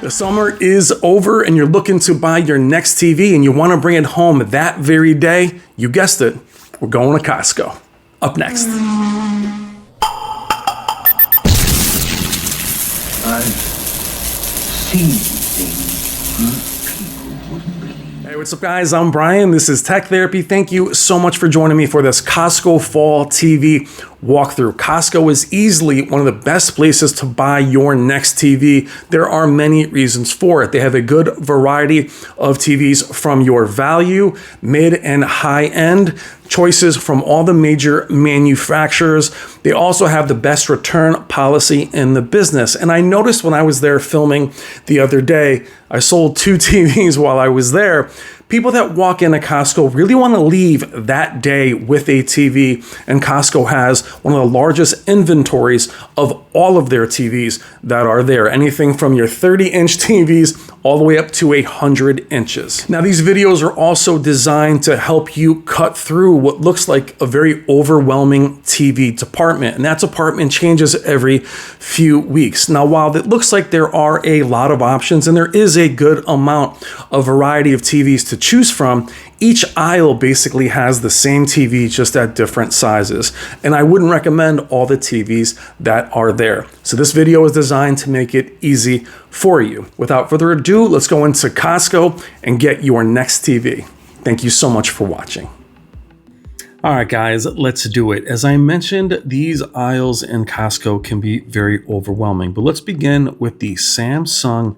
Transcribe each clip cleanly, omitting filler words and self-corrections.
The summer is over and you're looking to buy your next TV and you want to bring it home that very day. You guessed it, we're going to Costco. Up next. I've seen things people wouldn't believe. Hey, what's up guys? I'm Brian. This is Tech Therapy. Thank you so much for joining me for this Costco Fall TV walkthrough. Costco is easily one of the best places to buy your next TV. There are many reasons for it. They have a good variety of TVs from your value, mid and high end choices from all the major manufacturers. They also have the best return policy in the business. And I noticed when I was there filming the other day, I sold 2 TVs while I was there. People that walk into Costco really want to leave that day with a TV, and Costco has one of the largest inventories of all of their TVs that are there. Anything from your 30-inch TVs all the way up to 100 inches. Now, these videos are also designed to help you cut through what looks like a very overwhelming TV department, and that department changes every few weeks. Now, while it looks like there are a lot of options and there is a good amount of variety of TVs to choose from, each aisle basically has the same TV, just at different sizes. And I wouldn't recommend all the TVs that are there. So this video is designed to make it easy for you. Without further ado, let's go into Costco and get your next TV. Thank you so much for watching. All right, guys, let's do it. As I mentioned, these aisles in Costco can be very overwhelming, but let's begin with the Samsung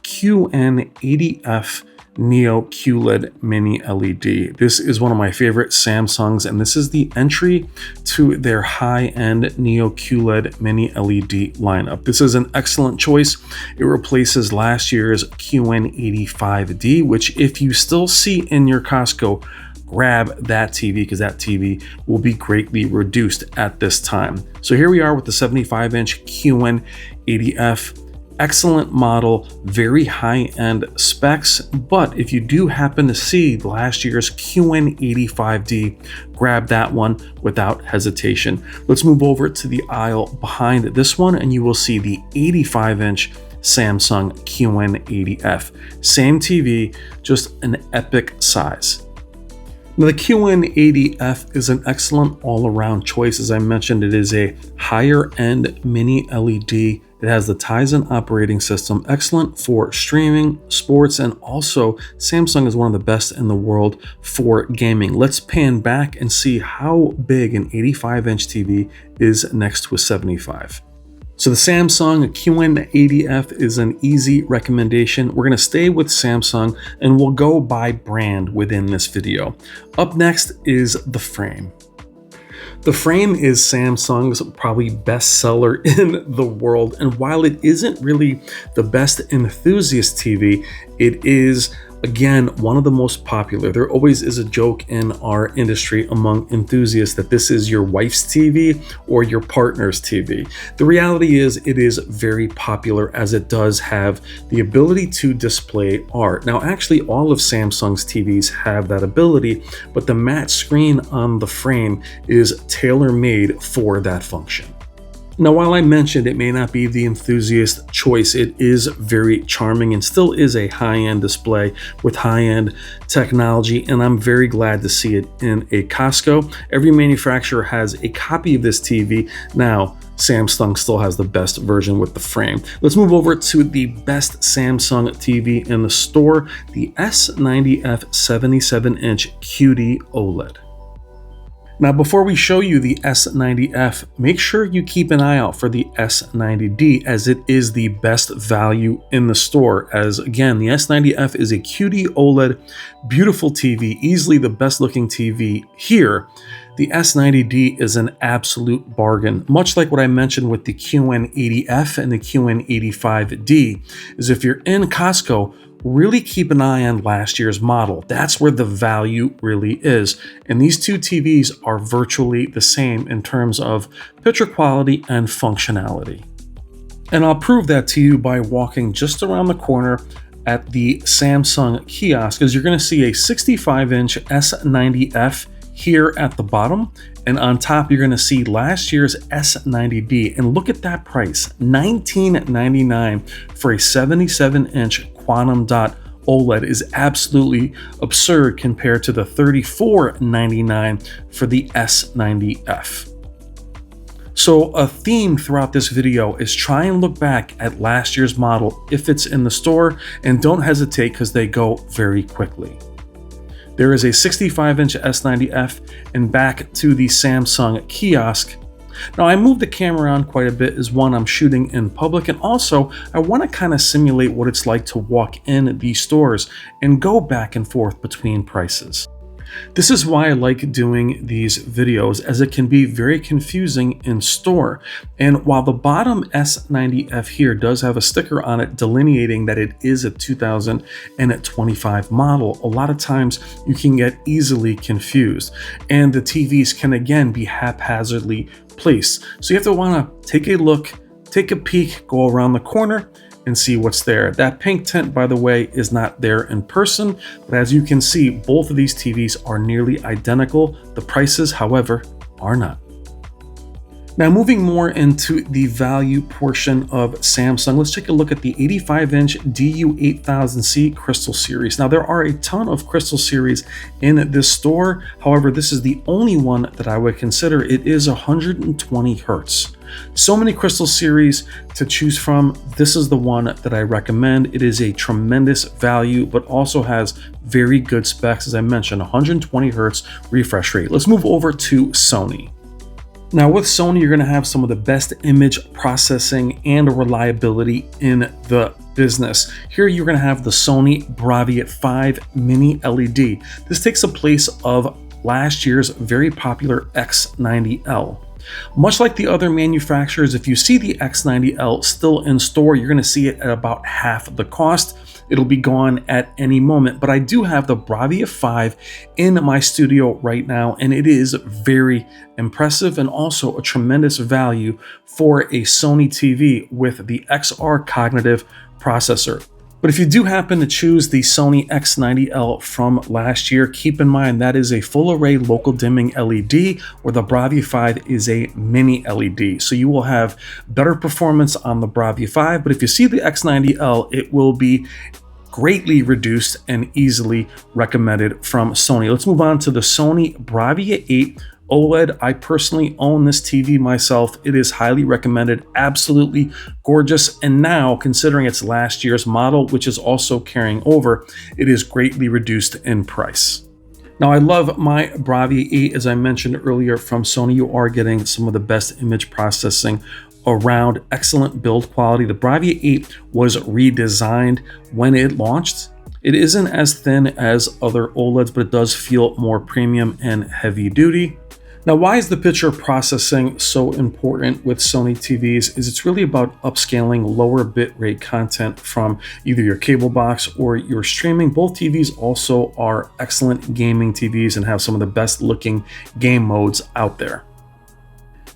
QN80F Neo QLED Mini LED. This is one of my favorite Samsungs, and this is the entry to their high-end Neo QLED Mini LED lineup. This is an excellent choice. It replaces last year's QN85D, which if you still see in your Costco, grab that TV because that TV will be greatly reduced at this time. So here we are with the 75-inch QN80F. Excellent model, very high-end specs, but if you do happen to see last year's QN85D, grab that one without hesitation. Let's move over to the aisle behind this one and you will see the 85-inch Samsung QN80F. Same TV, just an epic size. Now, the QN80F is an excellent all-around choice. As I mentioned, it is a higher-end mini LED. It has the Tizen operating system, excellent for streaming, sports, and also Samsung is one of the best in the world for gaming. Let's pan back and see how big an 85-inch TV is next to a 75. So the Samsung QN80F is an easy recommendation. We're going to stay with Samsung and we'll go by brand within this video. Up next is the frame. The frame is Samsung's probably best seller in the world, and while it isn't really the best enthusiast TV, it is, again, one of the most popular. There always is a joke in our industry among enthusiasts that this is your wife's TV or your partner's TV. The reality is it is very popular as it does have the ability to display art. Now, actually, all of Samsung's TVs have that ability, but the matte screen on the frame is tailor-made for that function. Now, while I mentioned it may not be the enthusiast choice, it is very charming and still is a high-end display with high-end technology, and I'm very glad to see it in a Costco. Every manufacturer has a copy of this TV. Now, Samsung still has the best version with the frame. Let's move over to the best Samsung TV in the store, the S90F 77-inch QD OLED. Now, before we show you the S90F, make sure you keep an eye out for the S90D as it is the best value in the store. As again, the S90F is a QD OLED, beautiful TV, easily the best looking TV here. The S90D is an absolute bargain. Much like what I mentioned with the QN80F and the QN85D, is if you're in Costco, really keep an eye on last year's model. That's where the value really is. And these two TVs are virtually the same in terms of picture quality and functionality. And I'll prove that to you by walking just around the corner at the Samsung kiosk, as you're going to see a 65-inch S90F here at the bottom And on top, you're going to see last year's S90D. And look at that price, $19.99 for a 77-inch quantum dot OLED is absolutely absurd compared to the $34.99 for the S90F. So a theme throughout this video is try and look back at last year's model if it's in the store, and don't hesitate because they go very quickly. There is a 65-inch S90F, and back to the Samsung kiosk. Now I moved the camera around quite a bit as one, I'm shooting in public, and also I want to kind of simulate what it's like to walk in these stores and go back and forth between prices. This is why I like doing these videos, as it can be very confusing in store. And while the bottom S90F here does have a sticker on it delineating that it is a 2025 model, a lot of times you can get easily confused, and the TVs can again be haphazardly placed. So you have to want to take a look, take a peek, go around the corner and see what's there. That pink tint, by the way, is not there in person, but as you can see, both of these TVs are nearly identical. The prices, however, are not. Now moving more into the value portion of Samsung, let's take a look at the 85-inch DU8000C Crystal Series. Now there are a ton of Crystal Series in this store. However, this is the only one that I would consider. It is 120 Hertz. So many Crystal Series to choose from. This is the one that I recommend. It is a tremendous value, but also has very good specs. As I mentioned, 120 Hertz refresh rate. Let's move over to Sony. Now with Sony, you're going to have some of the best image processing and reliability in the business. Here you're going to have the Sony Bravia 5 Mini LED. This takes the place of last year's very popular X90L. Much like the other manufacturers, if you see the X90L still in store, you're going to see it at about half the cost. It'll be gone at any moment, but I do have the Bravia 5 in my studio right now, and it is very impressive and also a tremendous value for a Sony TV with the XR cognitive processor. But if you do happen to choose the Sony X90L from last year, keep in mind that is a full array local dimming LED, where the Bravia 5 is a mini LED. So you will have better performance on the Bravia 5, but if you see the X90L, it will be greatly reduced and easily recommended from Sony. Let's move on to the Sony Bravia 8 OLED. I personally own this TV myself. It is highly recommended, absolutely gorgeous. And now, considering it's last year's model, which is also carrying over, it is greatly reduced in price. Now, I love my Bravia 8, as I mentioned earlier, from Sony. You are getting some of the best image processing around, excellent build quality. The Bravia 8 was redesigned when it launched. It isn't as thin as other OLEDs, but it does feel more premium and heavy duty. Now, why is the picture processing so important with Sony TVs? Is it's really about upscaling lower bitrate content from either your cable box or your streaming. Both TVs also are excellent gaming TVs and have some of the best looking game modes out there.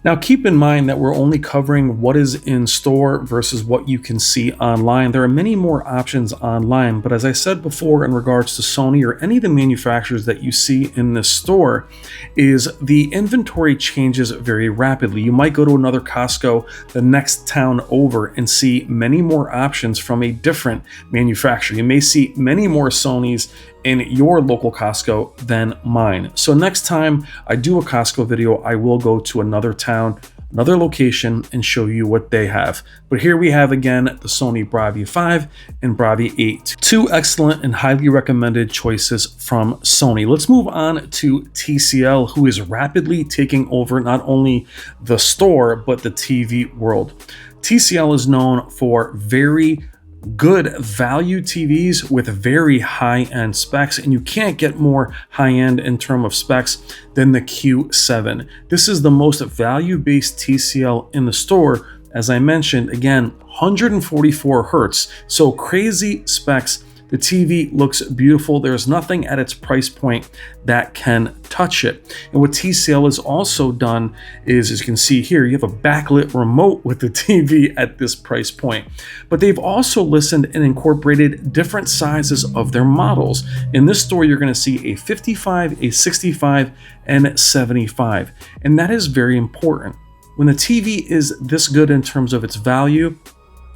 Now, keep in mind that we're only covering what is in store versus what you can see online. There are many more options online, but as I said before, in regards to Sony or any of the manufacturers that you see in this store, is the inventory changes very rapidly. You might go to another Costco the next town over and see many more options from a different manufacturer. You may see many more Sonys in your local Costco than mine. So next time I do a Costco video, I will go to another town, another location, and show you what they have. But here we have again the Sony Bravia 5 and Bravia 8. Two excellent and highly recommended choices from Sony. Let's move on to TCL, who is rapidly taking over not only the store, but the TV world. TCL is known for very good value TVs with very high-end specs, and you can't get more high-end in terms of specs than the Q7. This is the most value-based TCL in the store. As I mentioned, again, 144 Hertz, so crazy specs The TV looks beautiful. There's nothing at its price point that can touch it. And what TCL has also done is, as you can see here, you have a backlit remote with the TV at this price point. But they've also listened and incorporated different sizes of their models. In this store, you're going to see a 55, a 65, and 75. And that is very important. When the TV is this good in terms of its value,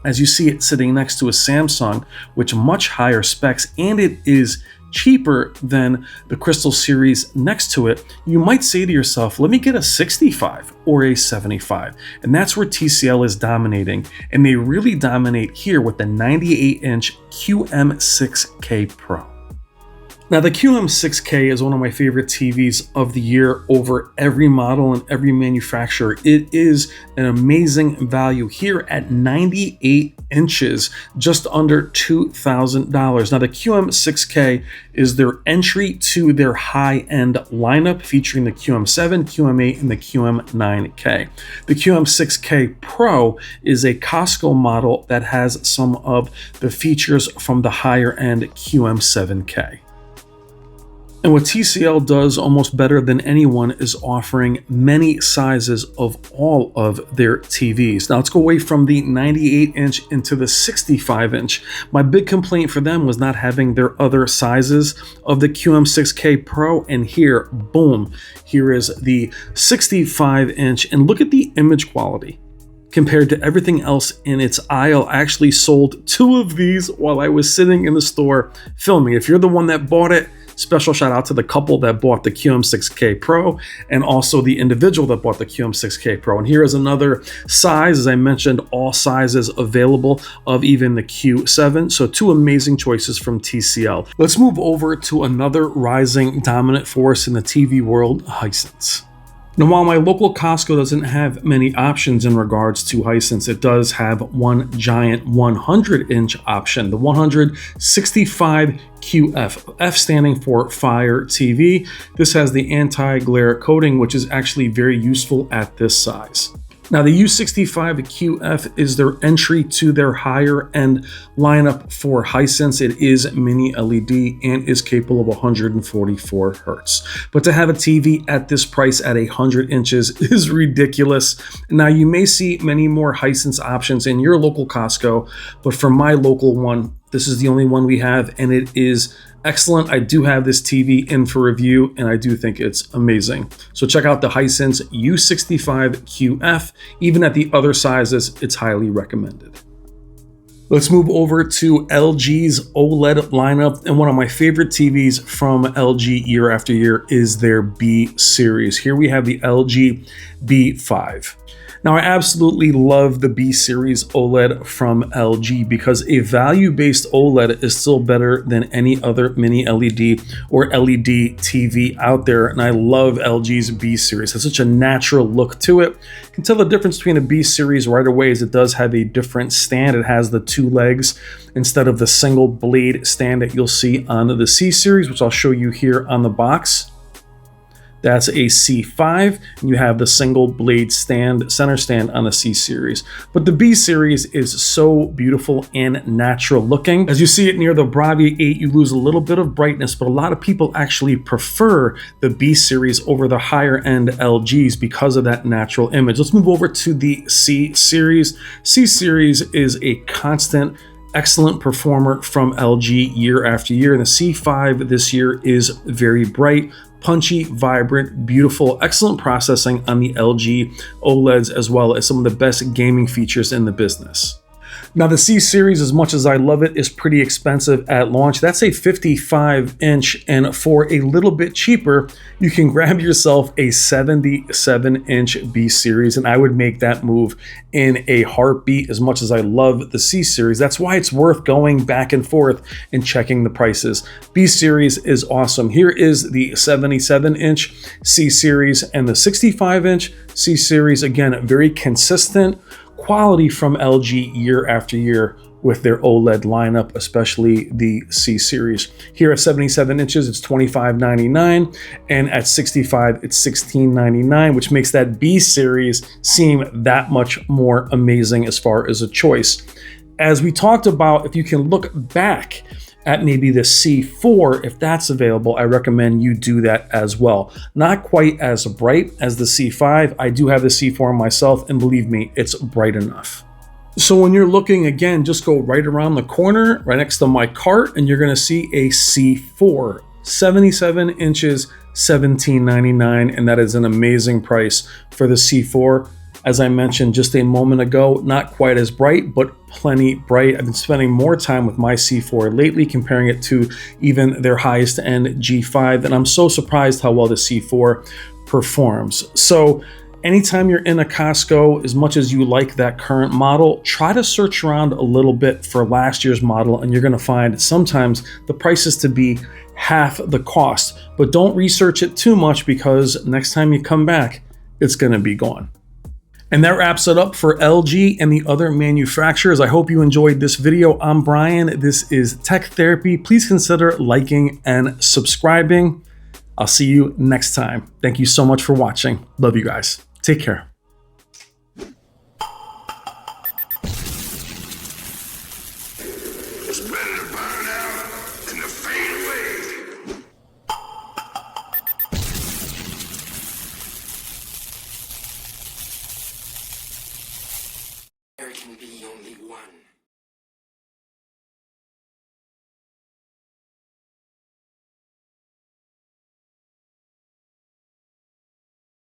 as you see it sitting next to a Samsung, which much higher specs, and it is cheaper than the Crystal series next to it, you might say to yourself, let me get a 65 or a 75. And that's where TCL is dominating. And they really dominate here with the 98-inch QM6K Pro. Now, the QM6K is one of my favorite TVs of the year over every model and every manufacturer. It is an amazing value here at 98 inches, just under $2,000. Now, the QM6K is their entry to their high-end lineup, featuring the QM7, QM8, and the QM9K. The QM6K Pro is a Costco model that has some of the features from the higher-end QM7K. And what TCL does almost better than anyone is offering many sizes of all of their TVs. Now let's go away from the 98-inch into the 65-inch. My big complaint for them was not having their other sizes of the QM6K Pro, and here, boom, here is the 65-inch, and look at the image quality. Compared to everything else in its aisle. I actually sold 2 of these while I was sitting in the store filming. If you're the one that bought it, special shout out to the couple that bought the QM6K Pro and also the individual that bought the QM6K Pro. And here is another size, as I mentioned, all sizes available of even the Q7. So 2 amazing choices from TCL. Let's move over to another rising dominant force in the TV world, HISENSE. Now, while my local Costco doesn't have many options in regards to HISENSE, it does have one giant 100-inch option, the 165 QF, F standing for Fire TV. This has the anti-glare coating, which is actually very useful at this size. Now, the U65 QF is their entry to their higher end lineup for HISENSE. It is mini LED and is capable of 144 hertz. But to have a TV at this price at 100 inches is ridiculous. Now, you may see many more HISENSE options in your local Costco, but for my local one, this is the only one we have, and it is excellent. I do have this TV in for review, and I do think it's amazing. So check out the HISENSE U65 QF. Even at the other sizes, it's highly recommended. Let's move over to LG's OLED lineup, and one of my favorite TVs from LG year after year is their B series. Here we have the LG B5. Now, I absolutely love the B series OLED from LG because a value-based OLED is still better than any other mini LED or LED TV out there, and I love LG's B series. It has such a natural look to it. You can tell the difference between a B series right away as it does have a different stand. It has the 2 legs instead of the single blade stand that you'll see on the C series, which I'll show you here on the box. That's a C5, and you have the single blade stand, center stand on the C series. But the B series is so beautiful and natural looking. As you see it near the Bravia 8, you lose a little bit of brightness, but a lot of people actually prefer the B series over the higher end LGs because of that natural image. Let's move over to the C series. C series is a constant excellent performer from LG year after year, and the C5 this year is very bright, punchy, vibrant, beautiful, excellent processing on the LG OLEDs, as well as some of the best gaming features in the business. Now, the C series, as much as I love it, is pretty expensive at launch. That's a 55-inch, and for a little bit cheaper, you can grab yourself a 77-inch B series, and I would make that move in a heartbeat. As much as I love the C series, that's why it's worth going back and forth and checking the prices. B series is awesome. Here is the 77-inch C series and the 65-inch C series. Again, very consistent quality from LG year after year with their OLED lineup, especially the C series. Here at 77 inches, it's $25.99, and at 65, it's $16.99, which makes that B series seem that much more amazing as far as a choice. As we talked about, if you can look back at maybe the C4, if that's available, I recommend you do that as well. Not quite as bright as the C5. I do have the C4 myself, and believe me, it's bright enough. So when you're looking, again, just go right around the corner, right next to my cart, and you're gonna see a C4, 77 inches, $17.99, and that is an amazing price for the C4. As I mentioned just a moment ago, not quite as bright, but plenty bright. I've been spending more time with my C4 lately, comparing it to even their highest end G5, and I'm so surprised how well the C4 performs. So anytime you're in a Costco, as much as you like that current model, try to search around a little bit for last year's model, and you're gonna find sometimes the prices to be half the cost. But don't research it too much, because next time you come back, it's gonna be gone. And that wraps it up for LG and the other manufacturers. I hope you enjoyed this video. I'm Brian. This is Tech Therapy. Please consider liking and subscribing. I'll see you next time. Thank you so much for watching. Love you guys. Take care. It's better to burn out than to fade away. There can be only one.